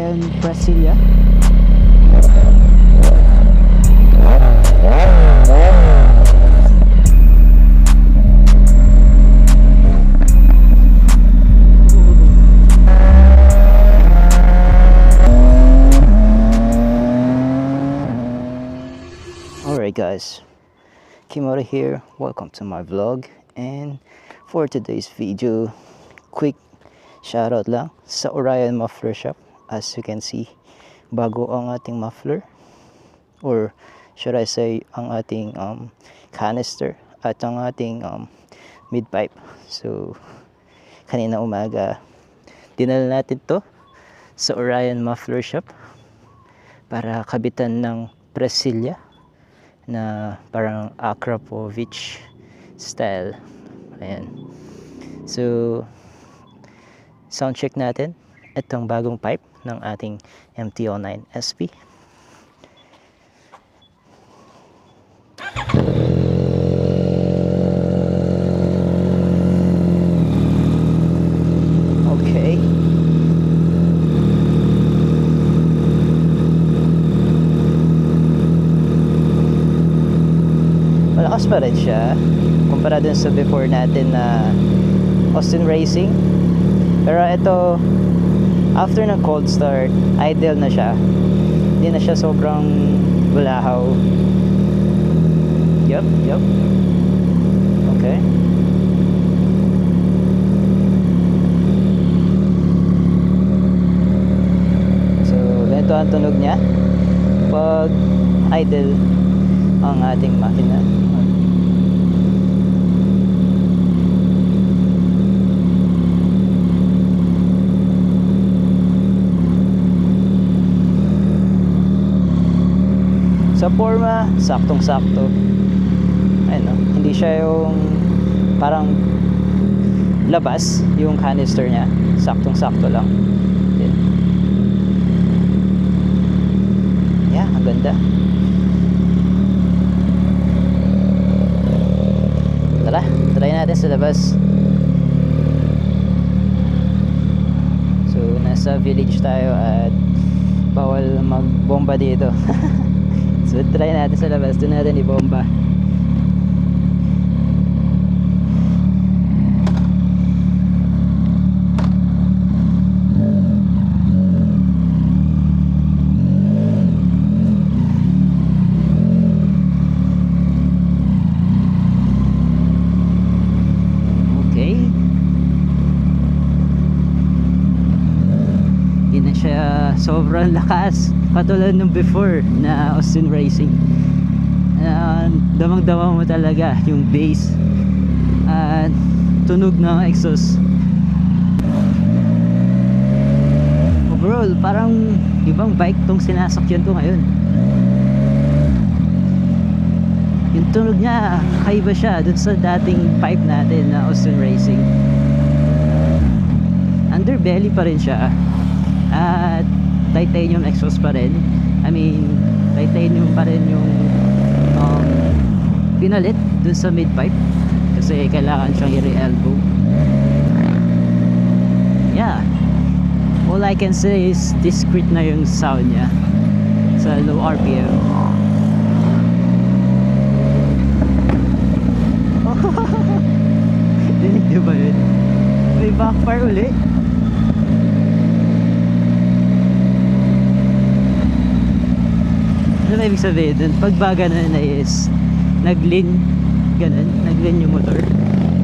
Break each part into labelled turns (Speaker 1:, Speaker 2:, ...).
Speaker 1: Orion Brasilia. Alright guys, Kimura here, welcome to my vlog, and for today's video, quick shoutout lang sa Orion Muffler Shop. As you can see, bago ang ating muffler, or should I say ang ating canister at ang ating mid pipe. So kanina umaga dinala natin to sa Orion Muffler Shop para kabitan ng Brasilia na parang Akrapovic style. Ayan. So sound check natin itong bagong pipe ng ating MT-09 SP. Okay. Malakas pa rin siya kumpara dun sa before natin na Austin Racing, pero ito after ng cold start idle na siya, hindi na siya sobrang bulahaw. Yup. Okay. So ganito ang tunog niya pag idle ang ating makina. Sa forma, saktong-sakto. Ayun, no? Hindi siya yung parang labas yung canister niya. Saktong-sakto lang. Yeah, ang ganda. Tara, try natin sa labas. So, nasa village tayo at bawal magbomba dito. So try natin sa labas, doon natin ibomba. Okay. Hindi na siya sobrang lakas katulad nung before na Austin Racing. Damang-dama mo talaga yung bass at tunog ng exhaust. Overall, parang ibang bike tong sinasakyan ko ngayon. Yung tunog niya, kaiba siya dun sa dating pipe natin na Austin Racing. Underbelly pa rin siya at titanium exhaust pa rin. I mean, titanium pa rin yung pinalit dun sa mid pipe kasi kailangan siyang i-re-elbow. Yeah, all I can say is discreet na yung sound niya sa low RPM. Dinig di ba yun? May backfire uli. Ano ibig sabihin dun? Pagbaga na is nag-lean, ganun, nag-lean yung motor,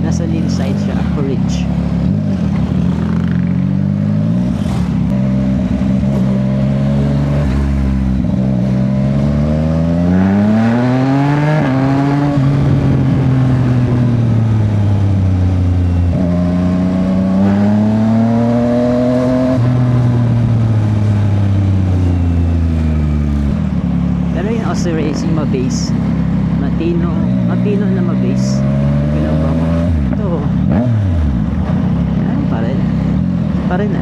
Speaker 1: nasa lean side siya, ridge. Austin Racing mabase, matino na mabase. Ginawa mo ito, ano pa rin na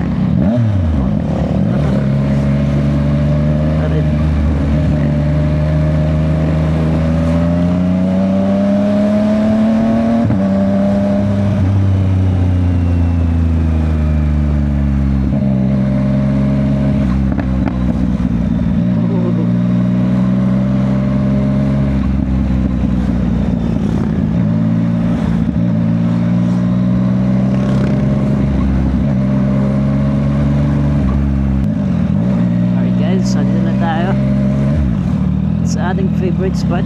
Speaker 1: pa rin. sa ating favorite spot.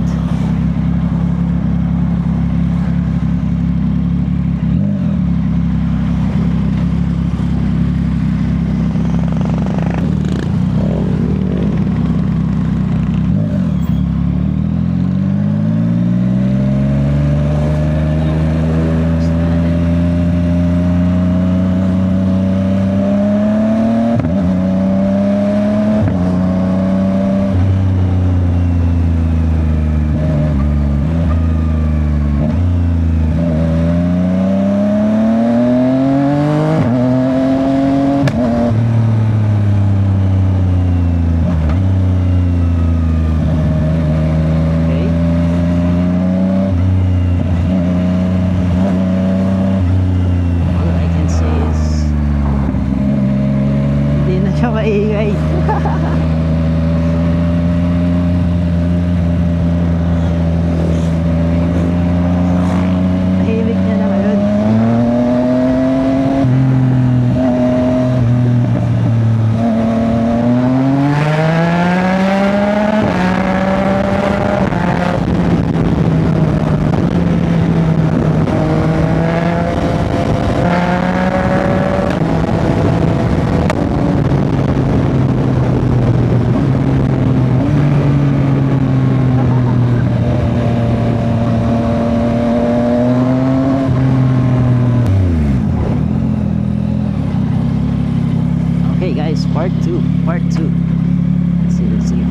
Speaker 1: Maingay. Tahimik niya na ngayon. Okay guys, part 2. Let's see.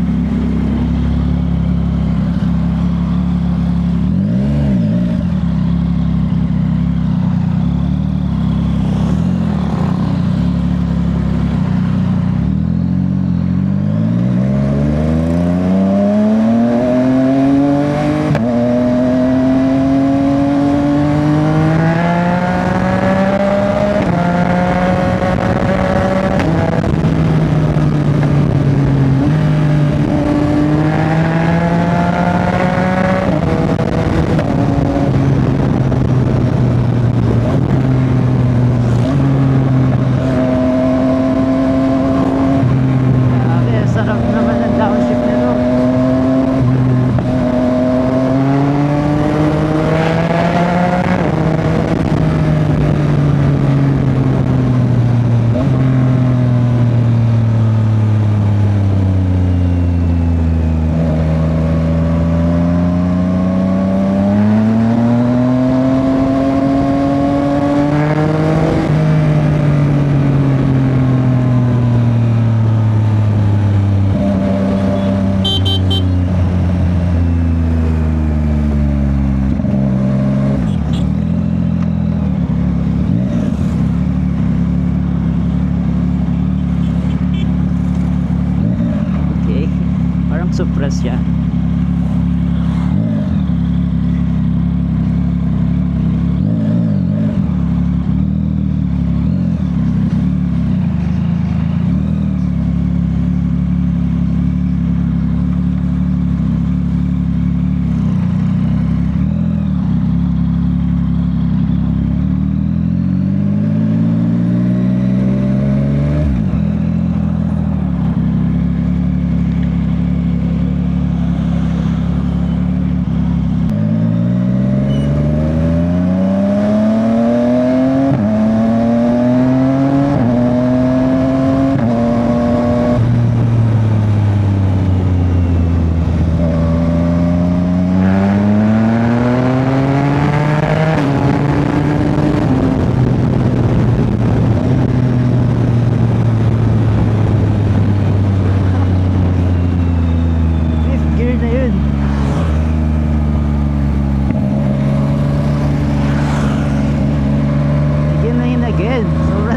Speaker 1: Suppress siya.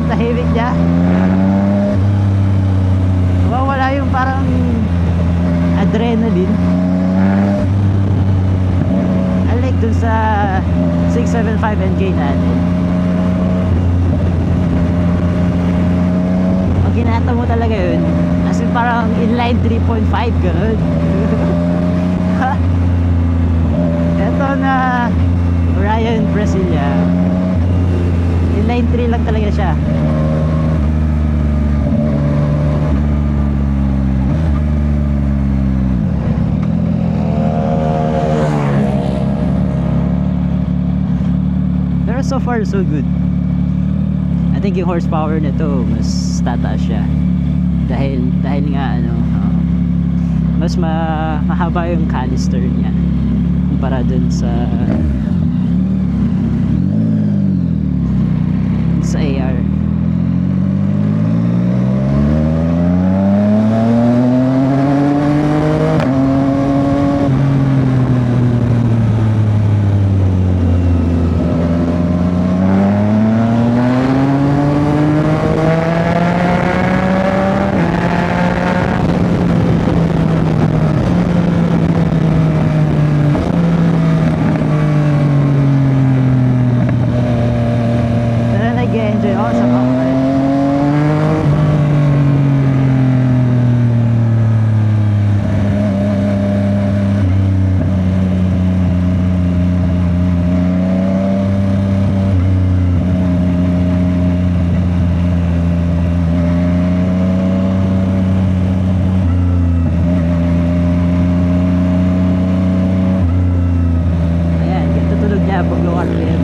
Speaker 1: tahimik niya. Wala yung parang adrenaline. Unlike dun sa 675 NK natin. Pag kinata mo talaga yun, as in parang inline 3.5 gano'n. Eto na Orion Brasilia, inline 3 lang talaga siya. so far so good. I think yung horsepower nito mas tataas siya dahil nga ano, mas mahaba yung canister niya kumpara dun sa AR. Nag-enjoy ako sa background. Ayan, ganito tulog niya pag low RPM.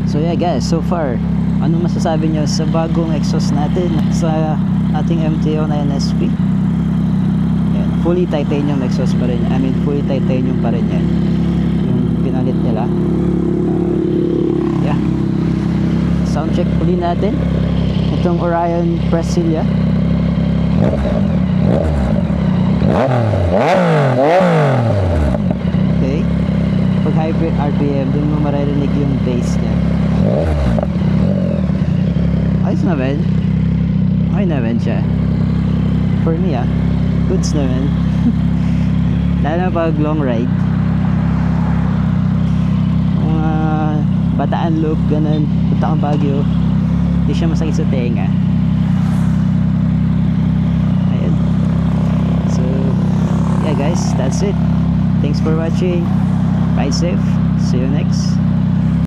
Speaker 1: So yeah guys, so far ano masasabi nyo sa bagong exhaust natin sa ating MT-09 SP? Yan, fully titanium exhaust pa rin, I mean fully titanium pa rin yan yung pinalit nila. Yeah, sound check uli natin itong Orion Brasilia. Okay, pag high RPM dun mo maririnig yung bass niya. Ayos naman. Okay naman siya. For me goods naman. Lalo na pag long ride. Mga Bataan Loop, ganun, punta kang Baguio, hindi siya masakit sa tenga. Ayun. So yeah guys, that's it. Thanks for watching. Ride safe. See you next.